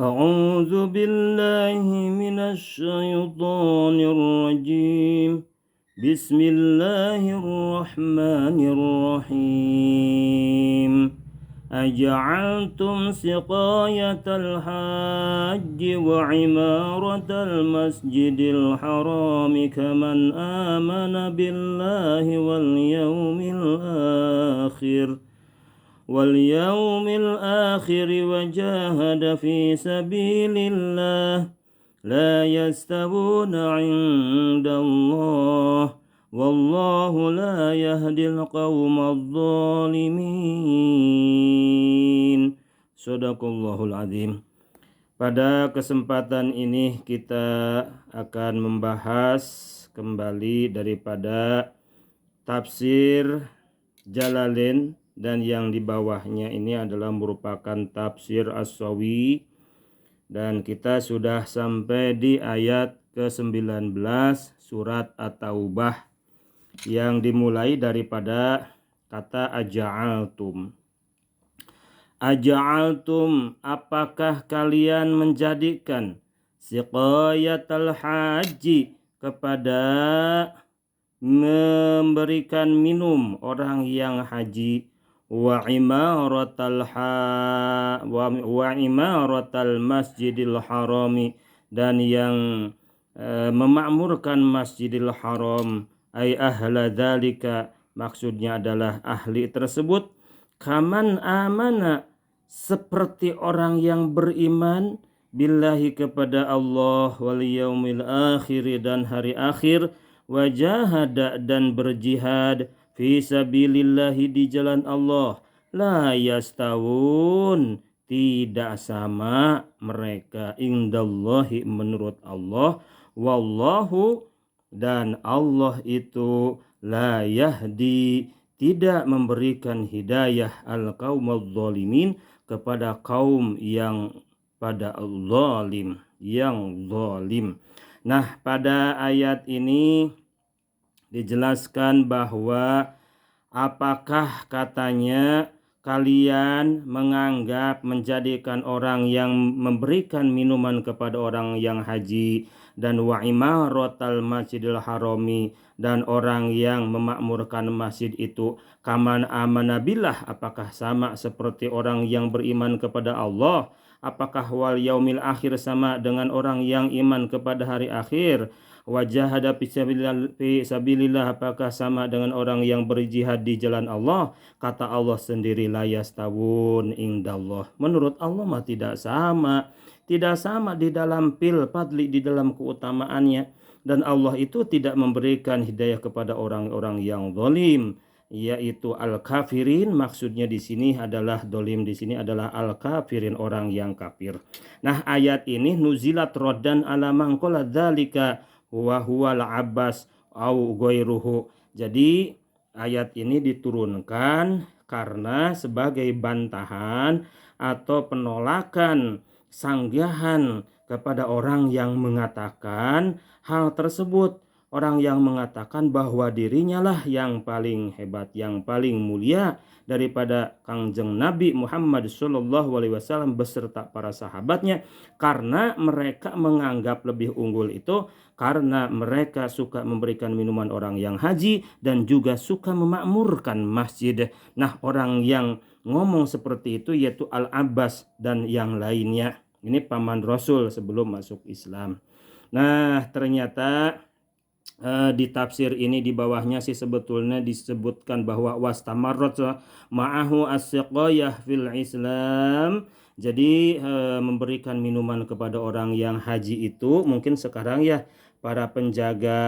أعوذ بالله من الشيطان الرجيم. بسم الله الرحمن الرحيم. أجعلتم سقاية الحاج وعمارة المسجد الحرام كمن آمن بالله واليوم الآخر وجاهد في سبيل الله لا يستوون عند الله والله لا يهدي القوم الظالمين. Shadaqallahul azim. Pada kesempatan ini kita akan membahas kembali daripada tafsir Jalalain, dan yang di bawahnya ini adalah merupakan tafsir As-Sawi, dan kita sudah sampai di ayat ke-19 surat At-Taubah yang dimulai daripada kata aja'altum. Aja'altum, apakah kalian menjadikan siqayatal haji, kepada memberikan minum orang yang haji, wa imaratal masjidil harami, dan yang memakmurkan masjidil haram, ay ahla dzalika, maksudnya adalah ahli tersebut, kaman amana, seperti orang yang beriman, billahi, kepada Allah, wal yaumil akhir, dan hari akhir, wajahada, dan berjihad, fi sabilillahi, di jalan Allah, la yastawun, tidak sama mereka, indallahi, menurut Allah, wallahu, dan Allah itu la yahdi, tidak memberikan hidayah, al-qaumaz zalimin, kepada kaum yang pada zalim, yang zalim. Nah, pada ayat ini dijelaskan bahwa apakah katanya kalian menganggap menjadikan orang yang memberikan minuman kepada orang yang haji, dan wa imaratal masjidil harami, dan orang yang memakmurkan masjid itu, kaman amanabillah, apakah sama seperti orang yang beriman kepada Allah? Apakah wal yaumil akhir sama dengan orang yang iman kepada hari akhir? Wajahada fi sabilillah, apakah sama dengan orang yang berjihad di jalan Allah? Kata Allah sendiri, la yastawun indallah, menurut Allah mah tidak sama. Tidak sama di dalam fadli, di dalam keutamaannya. Dan Allah itu tidak memberikan hidayah kepada orang-orang yang zalim, yaitu al-kafirin. Maksudnya di sini adalah dolim, di sini adalah al-kafirin, orang yang kafir. Nah, ayat ini nuzilat roddan ala man qala dzalika wa huwal Abbas au ghairuhu. Jadi ayat ini diturunkan karena sebagai bantahan atau penolakan, sanggahan kepada orang yang mengatakan hal tersebut. Orang yang mengatakan bahwa dirinya lah yang paling hebat, yang paling mulia daripada Kangjeng Nabi Muhammad SAW beserta para sahabatnya, karena mereka menganggap lebih unggul itu karena mereka suka memberikan minuman orang yang haji dan juga suka memakmurkan masjid. Nah, orang yang ngomong seperti itu yaitu Al-Abbas dan yang lainnya. Ini paman Rasul sebelum masuk Islam. Nah, ternyata di tafsir ini di bawahnya sih sebetulnya disebutkan bahwa wastamarrat ma'ahu as-siqayah fil Islam. Jadi memberikan minuman kepada orang yang haji itu, mungkin sekarang ya para penjaga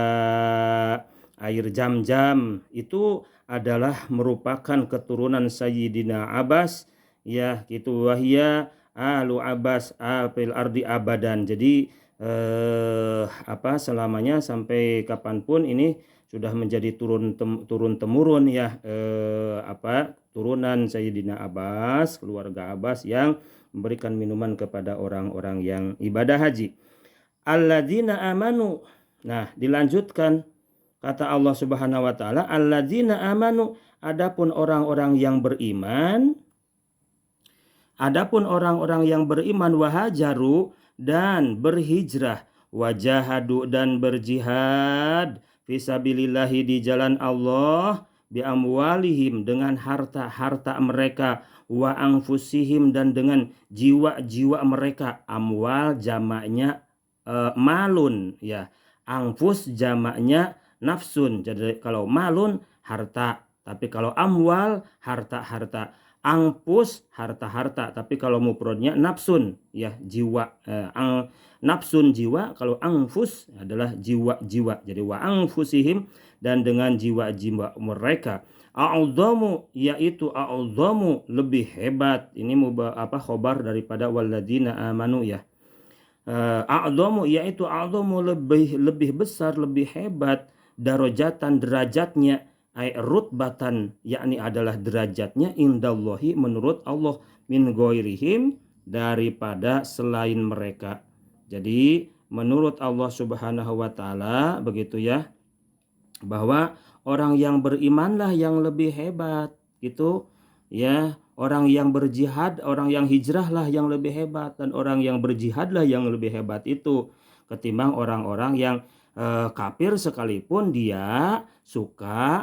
air Zam-Zam itu adalah merupakan keturunan Sayyidina Abbas, ya gitu, wahya alu Abbas fil ardi abadan. Jadi selamanya sampai kapanpun ini sudah menjadi turun temurun ya, turunan Sayyidina Abbas, keluarga Abbas yang memberikan minuman kepada orang-orang yang ibadah haji. Alladzina amanu. Nah, dilanjutkan kata Allah Subhanahu wa taala, alladzina amanu, adapun orang-orang yang beriman, Adapun orang-orang yang beriman wahajaru dan berhijrah, wajahadu dan berjihad fisabilillahi di jalan Allah, bi amwalihim dengan harta-harta mereka, wa anfusihim dan dengan jiwa-jiwa mereka. Amwal jamaknya malun ya. Anfus jamaknya nafsun. Jadi kalau malun harta, tapi kalau amwal harta-harta. Angpus harta-harta, tapi kalau mufradnya nafsun ya, jiwa. Nafsun jiwa, kalau angfus adalah jiwa-jiwa. Jadi wa angfusihim dan dengan jiwa-jiwa mereka. A'udhamu yaitu a'udhamu lebih hebat. Ini khobar daripada walladzina amanu ya. A'udhamu yaitu a'udhamu lebih besar, lebih hebat, darajatan derajatnya, ay rutbatan yakni adalah derajatnya, indallahi menurut Allah, min ghairihim daripada selain mereka. Jadi menurut Allah Subhanahu wa taala begitu ya, bahwa orang yang berimanlah yang lebih hebat gitu ya. Orang yang berjihad, orang yang hijrahlah yang lebih hebat, dan orang yang berjihadlah yang lebih hebat itu ketimbang orang-orang yang kafir sekalipun dia suka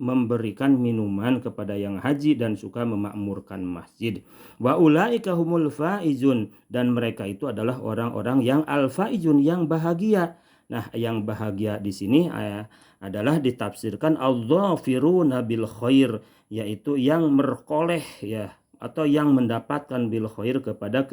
memberikan minuman kepada yang haji dan suka memakmurkan masjid. Wa ulaika humul faizun, dan mereka itu adalah orang-orang yang al-faizun, yang bahagia. Nah, yang bahagia di sini adalah ditafsirkan al-dhafiruna bil khair, yaitu yang merkoleh ya, atau yang mendapatkan bil khair kepada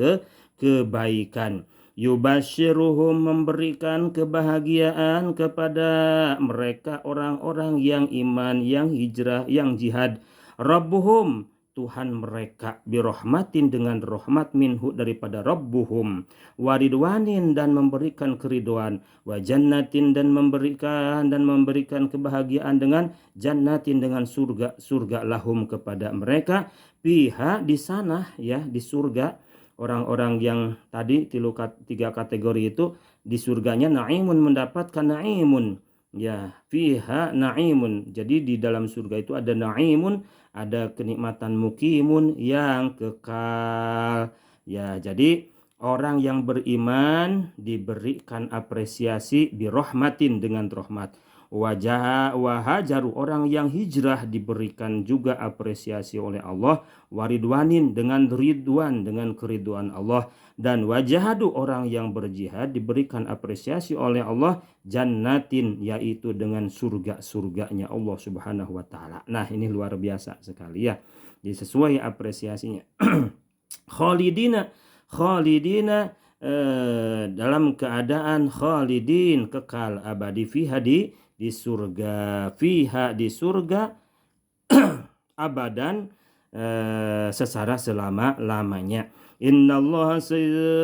kebaikan. Yubashiruhum memberikan kebahagiaan kepada mereka orang-orang yang iman, yang hijrah, yang jihad. Rabbuhum Tuhan mereka, birahmatin dengan rahmat, minhu daripada Rabbuhum, waridwanin dan memberikan keriduan, wa jannatin dan memberikan kebahagiaan dengan jannatin dengan surga lahum kepada mereka, fiha di sana ya, di surga. Orang-orang yang tadi tiga kategori itu di surganya naimun, mendapatkan naimun ya, fiha naimun. Jadi di dalam surga itu ada naimun, ada kenikmatan mukimun yang kekal ya. Jadi orang yang beriman diberikan apresiasi birahmatin dengan rahmat. Wahajaru orang yang hijrah diberikan juga apresiasi oleh Allah, waridwanin dengan ridwan, dengan keriduan Allah, dan wajahadu orang yang berjihad diberikan apresiasi oleh Allah, jannatin yaitu dengan surga-surganya Allah Subhanahu wa taala. Nah, ini luar biasa sekali ya. Jadi sesuai apresiasinya. Khalidina dalam keadaan khalidin kekal abadi, fiha di surga, fiha di surga abadan secara selama-lamanya. Innallaha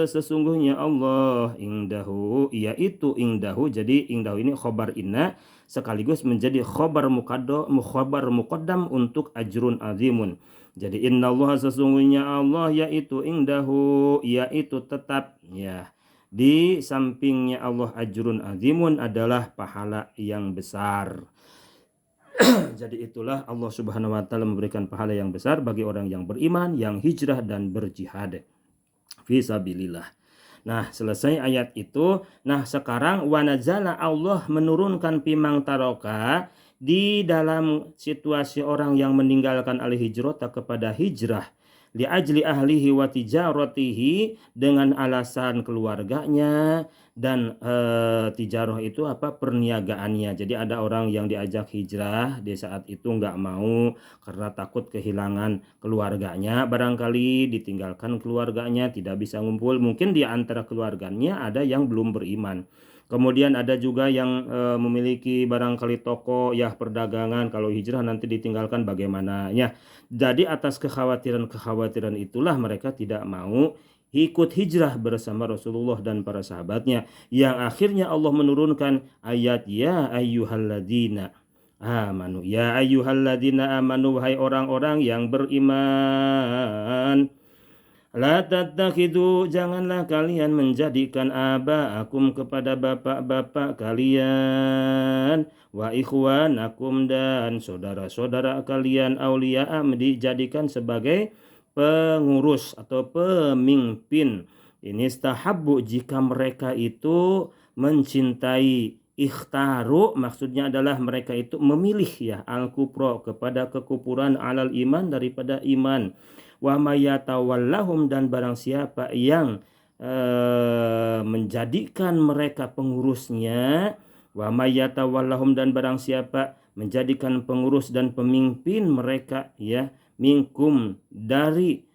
sesungguhnya Allah, indahu yaitu indahu. Jadi indahu ini khobar inna sekaligus menjadi khobar muqaddam untuk ajrun azimun. Jadi innallaha sesungguhnya Allah yaitu indahu yaitu tetap ya, di sampingnya Allah ajrun azimun adalah pahala yang besar. Jadi itulah Allah Subhanahu wa taala memberikan pahala yang besar bagi orang yang beriman, yang hijrah dan berjihad fisabilillah. Nah, selesai ayat itu. Nah, sekarang wanazala Allah menurunkan pimang taroka di dalam situasi orang yang meninggalkan al-hijrata kepada hijrah, li ajli ahlihi wa tijaratihi dengan alasan keluarganya dan tijarah itu perniagaannya. Jadi ada orang yang diajak hijrah di saat itu nggak mau karena takut kehilangan keluarganya, barangkali ditinggalkan keluarganya, tidak bisa ngumpul. Mungkin di antara keluarganya ada yang belum beriman. Kemudian ada juga yang memiliki barangkali toko ya, perdagangan. Kalau hijrah nanti ditinggalkan bagaimana ya. Jadi atas kekhawatiran itulah mereka tidak mau ikut hijrah bersama Rasulullah dan para sahabatnya, yang akhirnya Allah menurunkan ayat ya ayyuhalladzina amanu, ya ayyuhalladzina amanu, wahai orang-orang yang beriman, la tattakhidu janganlah kalian menjadikan aba'akum kepada bapak-bapak kalian, wa ikhwanakum dan saudara-saudara kalian, auliya dijadikan sebagai pengurus atau pemimpin. Ini istahabbu jika mereka itu mencintai, ikhtaru maksudnya adalah mereka itu memilih ya al-kufra kepada kekufuran alal iman daripada iman. Wa mayatawallahum dan barang siapa yang menjadikan mereka pengurusnya, wa mayatawallahum dan barang siapa menjadikan pengurus dan pemimpin mereka ya minkum dari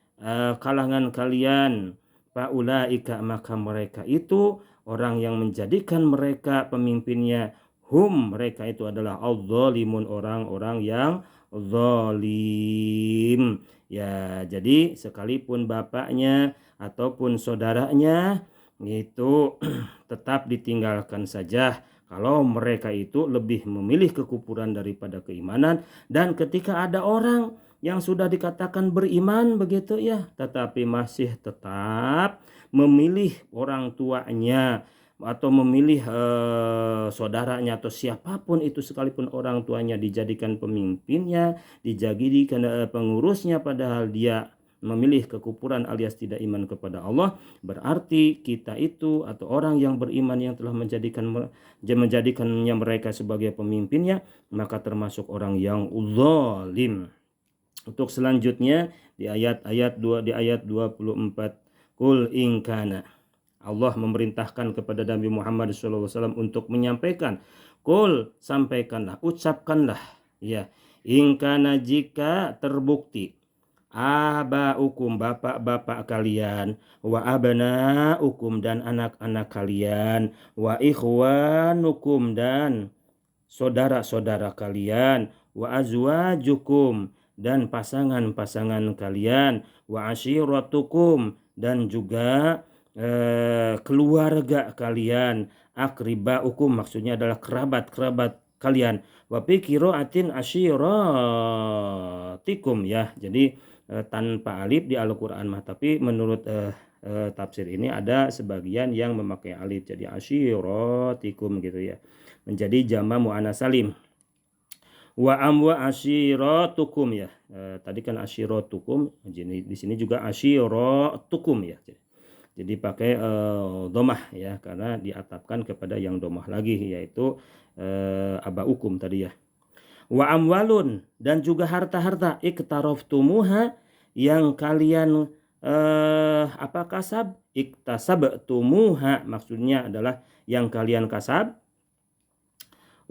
kalangan kalian, faulaika maka mereka itu orang yang menjadikan mereka pemimpinnya, mereka itu adalah adz-dzalimun orang-orang yang zalim. Ya, jadi sekalipun bapaknya ataupun saudaranya itu tetap ditinggalkan saja kalau mereka itu lebih memilih kekufuran daripada keimanan. Dan ketika ada orang yang sudah dikatakan beriman begitu ya, tetapi masih tetap memilih orang tuanya atau memilih saudaranya atau siapapun itu sekalipun orang tuanya dijadikan pemimpinnya, dijadikan pengurusnya padahal dia memilih kekufuran alias tidak iman kepada Allah, berarti kita itu atau orang yang beriman yang telah menjadikannya mereka sebagai pemimpinnya maka termasuk orang yang zalim. Untuk selanjutnya di ayat 24, Qul in kana, Allah memerintahkan kepada Nabi Muhammad SAW untuk menyampaikan, Qul sampaikanlah, ucapkanlah ya, in kana jika terbukti abaukum bapak-bapak kalian, wa abnaukum dan anak-anak kalian, wa ikhwanukum dan saudara-saudara kalian, wa azwajukum dan pasangan-pasangan kalian, wa ashiratukum dan juga keluarga kalian, akribaukum maksudnya adalah kerabat-kerabat kalian, wa fi qiraatin ashiratikum ya. Jadi tanpa alif di Al-Qur'an mah, tapi menurut tafsir ini ada sebagian yang memakai alif jadi ashiratikum gitu ya. Menjadi jama' muannats salim. Wa amwa ashiratukum ya. Tadi kan ashiratukum, jadi di sini juga ashiratukum ya. Jadi pakai domah ya karena diatapkan kepada yang domah lagi yaitu abaukum tadi ya. Wa amwalun dan juga harta-harta iktaraftumuha yang kalian kasab, iktasabtumuha maksudnya adalah yang kalian kasab,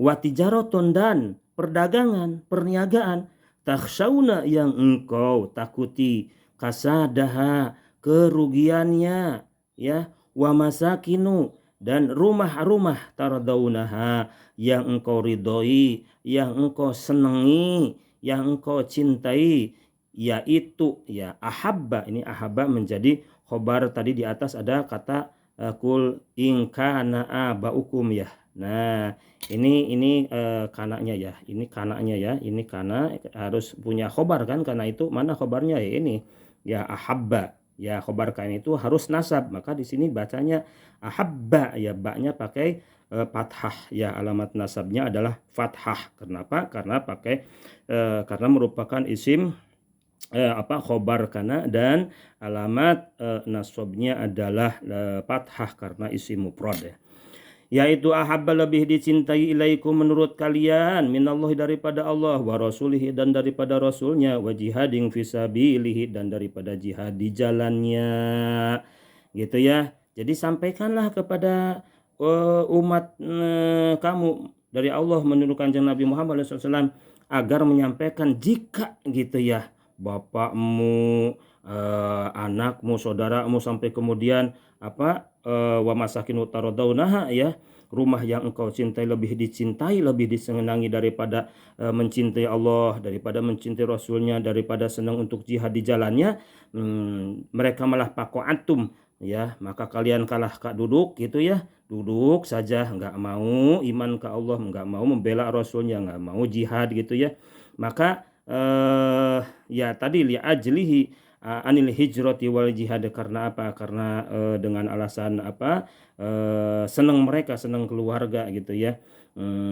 wa tijaratun dan perdagangan, perniagaan, takhshawna yang engkau takuti, kasadaha kerugiannya ya, wa masakinu dan rumah-rumah tardaunaha yang engkau ridhoi, yang engkau senangi, yang engkau cintai, yaitu ya ahabba. Ini ahabba menjadi khobar, tadi di atas ada kata kul in kana abaukum ya. Nah, ini kananya ya. Ini kananya ya. Ini kana harus punya khobar kan, karena itu mana khobarnya ya ini ya ahabba. Ya khobar kain itu harus nasab, maka di sini bacanya ahabba ya, baknya pakai fathah ya, alamat nasabnya adalah fathah. Kenapa? Karena karena merupakan isim khobar kana, dan alamat nasabnya adalah fathah karena isim mufrad ya. Yaitu ahabba lebih dicintai ilaikum menurut kalian, minallahi daripada Allah, wa rasulihi dan daripada rasulnya, wa jihadin fisabilihi dan daripada jihad di jalannya gitu ya. Jadi sampaikanlah kepada umat kamu dari Allah menurunkan kanjeng Nabi Muhammad SAW agar menyampaikan jika gitu ya bapakmu, anakmu, saudaramu sampai kemudian wa masakin taradawnaha ya, rumah yang engkau cintai lebih dicintai, lebih disenangi daripada mencintai Allah, daripada mencintai Rasulnya, daripada senang untuk jihad di jalannya, mereka malah pako'atum ya, maka kalian kalah duduk gitu ya, duduk saja, nggak mau iman ke Allah, nggak mau membela Rasulnya, nggak mau jihad gitu ya. Maka ya tadi li ajlihi anil hijrati wal jihad, karena apa? Karena dengan alasan senang mereka, senang keluarga gitu ya,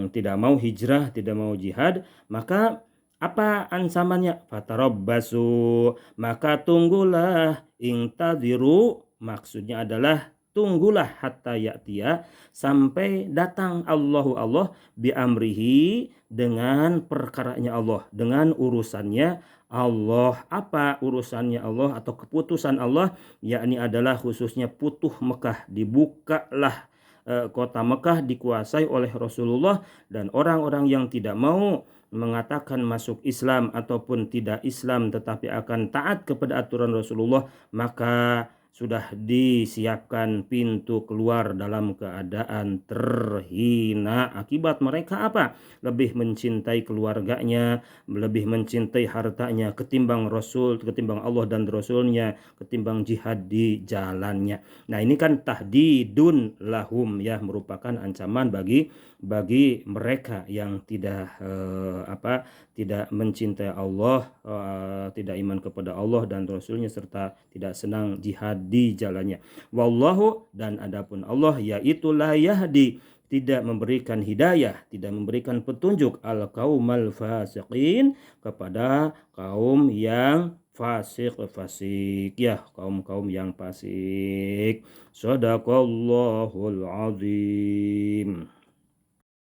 tidak mau hijrah, tidak mau jihad, maka Apa ancamannya? Fatarabbasu, maka tunggulah, intadiru, maksudnya adalah tunggulah hatta ya'tiya, sampai datang Allah bi amrihi, dengan perkaranya Allah, dengan urusannya Allah. Apa urusannya Allah atau keputusan Allah? Yakni adalah khususnya Futuh Mekah, dibukalah kota Mekah dikuasai oleh Rasulullah, dan orang-orang yang tidak mau mengatakan masuk Islam ataupun tidak Islam tetapi akan taat kepada aturan Rasulullah, maka sudah disiapkan pintu keluar dalam keadaan terhina. Akibat mereka apa? Lebih mencintai keluarganya, lebih mencintai hartanya ketimbang Rasul, ketimbang Allah dan Rasulnya, ketimbang jihad di jalannya. Nah, ini kan tahdidun lahum, ya, merupakan ancaman bagi mereka yang tidak mencintai Allah, tidak iman kepada Allah dan Rasulnya, serta tidak senang jihad di jalannya. Wallahu, dan adapun Allah, yaitu la yahdi, tidak memberikan hidayah, tidak memberikan petunjuk, al qaumal fasiqin, kepada kaum yang fasik, ya, kaum yang fasik. Shadaqallahul azim.